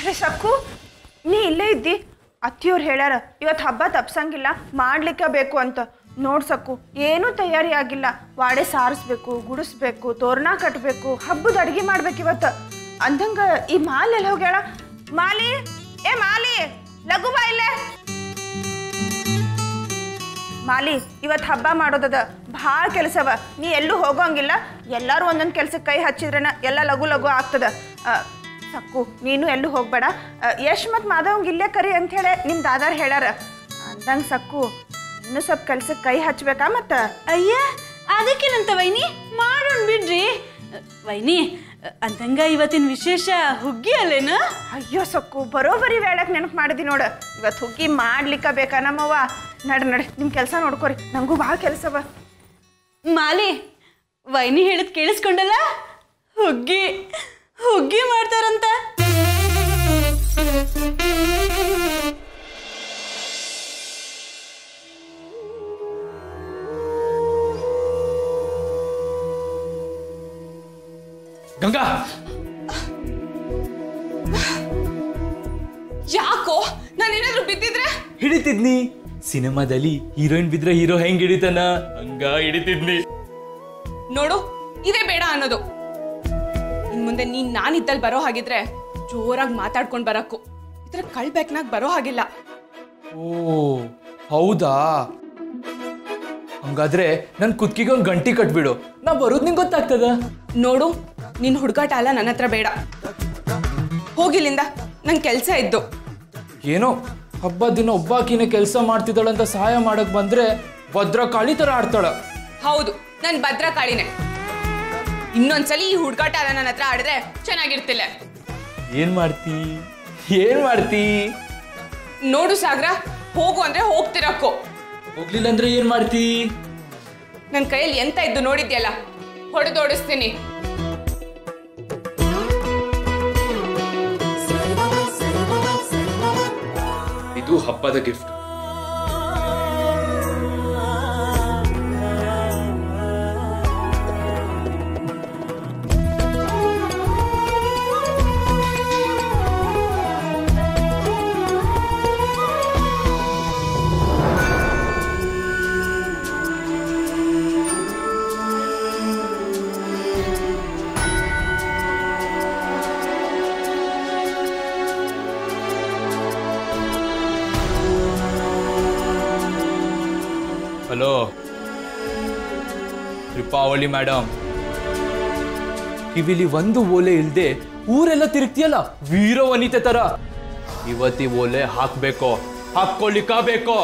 ಅರೆ ಸಕ್ಕು, ನೀ ಇಲ್ಲೇ ಇದ್ದಿ. ಅತ್ತಿಯವ್ರು ಹೇಳ್ಯಾರ ಇವತ್ತು ಹಬ್ಬ ತಪ್ಸಂಗಿಲ್ಲ, ಮಾಡ್ಲಿಕ್ಕೆ ಬೇಕು ಅಂತ. ನೋಡ್ಸಕ್ಕು ಏನೂ ತಯಾರಿ ಆಗಿಲ್ಲ. ವಾಡೆ ಸಾರಿಸ್ಬೇಕು, ಗುಡಿಸ್ಬೇಕು, ತೋರಣ ಕಟ್ಟಬೇಕು, ಹಬ್ಬದ ಅಡುಗೆ ಮಾಡ್ಬೇಕು ಇವತ್ತು. ಅಂದಂಗ ಈ ಮಾಲ್ ಎಲ್ಲ ಹೋಗ್ಯಾಳ. ಮಾಲಿ, ಏ ಮಾಲಿ, ಲಘು ಬಾ ಇಲ್ಲೇ. ಮಾಲಿ, ಇವತ್ತು ಹಬ್ಬ ಮಾಡೋದದ, ಭಾಳ ಕೆಲಸವ. ನೀ ಎಲ್ಲೂ ಹೋಗೋಂಗಿಲ್ಲ. ಎಲ್ಲರೂ ಒಂದೊಂದು ಕೆಲ್ಸಕ್ಕೆ ಕೈ ಹಚ್ಚಿದ್ರೇನ ಎಲ್ಲ ಲಘು ಲಘು ಆಗ್ತದ. ಸಕ್ಕು, ನೀನು ಎಲ್ಲೂ ಹೋಗ್ಬೇಡ. ಯಶ್ ಮತ್ತು ಮಾಧವಂಗೆ ಇಲ್ಲೇ ಕರಿ ಅಂಥೇಳಿ ನಿಮ್ಮ ದಾದಾರ್ ಹೇಳ್ಯಾರ. ಅಂದಂಗೆ ಸಕ್ಕು, ಇನ್ನೂ ಸ್ವಲ್ಪ ಕೆಲ್ಸಕ್ಕೆ ಕೈ ಹಚ್ಬೇಕಾ? ಮತ್ತು ಅಯ್ಯ, ಅದಕ್ಕೇನಂತ ವೈನಿ, ಮಾಡೋಣ ಬಿಡ್ರಿ. ವೈನಿ, ಅಂದಂಗ ಇವತ್ತಿನ ವಿಶೇಷ ಹುಗ್ಗಿ ಅಲ್ಲೇನು? ಅಯ್ಯೋ ಸಕ್ಕು, ಬರೋಬರಿ ವೇಳಕ್ಕೆ ನೆನಪು ಮಾಡಿದಿ ನೋಡು. ಇವತ್ತು ಹುಗ್ಗಿ ಮಾಡ್ಲಿಕ್ಕ ಬೇಕಾ ನಮ್ಮವ್ವ? ನಡ್ರಿ ನಿಮ್ಮ ಕೆಲಸ ನೋಡ್ಕೊರಿ, ನನಗೂ ಭಾಳ ಕೆಲಸವ. ಮಾಲಿ, ವೈನಿ ಹೇಳಿದ್ ಕೇಳಿಸ್ಕೊಂಡಲ್ಲ? ಹುಗ್ಗಿ ಹುಗ್ಗಿ ಮಾಡ್ತಾರಂತ. ಗಂಗಾ, ಯಾಕೋ? ನಾನೇನಾದ್ರೂ ಬಿದ್ದಿದ್ರೆ ಹಿಡಿತಿದ್ನಿ. ಸಿನಿಮಾದಲ್ಲಿ ಹೀರೋಯಿನ್ ಬಿದ್ರೆ ಹೀರೋ ಹೆಂಗ್ ಹಿಡಿತಾನ ಹಂಗ ಹಿಡಿತಿದ್ನಿ. ನೋಡು, ಇದೇ ಬೇಡ ಅನ್ನೋದು. ಇನ್ ಮುಂದೆ ನೀನ್ ನಾನಿದ್ದಲ್ಲಿ ಬರೋ ಹಾಗಿದ್ರೆ ಜೋರಾಗಿ ಮಾತಾಡ್ಕೊಂಡ್ ಬರಕ್ಕು. ಈ ತರ ಕಳ್ಬೇಕ್ನಾಗ್ ಬರೋ ಹಾಗಿಲ್ಲ. ಓ ಹೌದಾ? ಹಂಗಾದ್ರೆ ನನ್ ಕುತ್ತಿಗೆ ಒಂದ್ ಗಂಟಿ ಕಟ್ಬಿಡು, ನಾ ಬರೋದ್ ನಿಂಗೆ ಗೊತ್ತಾಗ್ತದ. ನೋಡು, ನಿನ್ ಹುಡುಗಾಟ ಅಲ್ಲ ನನ್ನ ಹತ್ರ ಬೇಡ. ಹೋಗಿಲ್ಲಿಂದ, ನಂಗೆ ಕೆಲಸ ಇದ್ದು. ಏನೋ ಹಬ್ಬದ ದಿನ ಒಬ್ಬಾಕಿನ ಕೆಲಸ ಮಾಡ್ತಿದ್ದಾಳಂತ ಸಹಾಯ ಮಾಡಕ್ ಬಂದ್ರೆ ಭದ್ರಕಾಳಿ ತರ ಆಡ್ತಾಳ. ಹೌದು, ನನ್ ಭದ್ರಕಾಳಿನೇ. ಇನ್ನೊಂದ್ಸಲಿ ಈ ಹುಡುಗಾಟ ಅಲ್ಲ ನನ್ನ ಹತ್ರ ಆಡಿದ್ರೆ ಚೆನ್ನಾಗಿರ್ತಿಲ್ಲ. ಏನ್ ಮಾಡ್ತಿ ಏನ್ ಮಾಡ್ತಿ? ನೋಡು ಸಾಗರ, ಹೋಗು ಅಂದ್ರೆ ಹೋಗ್ತಿರಕ್ಕೋ. ಹೋಗ್ಲಿಲ್ಲ ಅಂದ್ರೆ ಏನ್ ಮಾಡ್ತಿ? ನನ್ ಕೈಯಲ್ಲಿ ಎಂತ ಇದ್ದು ನೋಡಿದ್ಯಲ್ಲ, ಹೊಡೆದೋಡಿಸ್ತೀನಿ. ಇದು ಹಬ್ಬದ ಗಿಫ್ಟ್. ಹಲೋ ಕೃಪಾವಳಿ ಮೇಡಮ್, ಕಿವಿಲಿ ಒಂದು ಓಲೆ ಇಲ್ದೆ ಊರೆಲ್ಲ ತಿರುಗ್ತಿಯಲ್ಲ ವೀರ ವನಿತೆ ತರ. ಇವತ್ತಿ ಓಲೆ ಹಾಕ್ಬೇಕೋ, ಹಾಕೊಳ್ಳಿಕ್ಕ ಬೇಕೋ.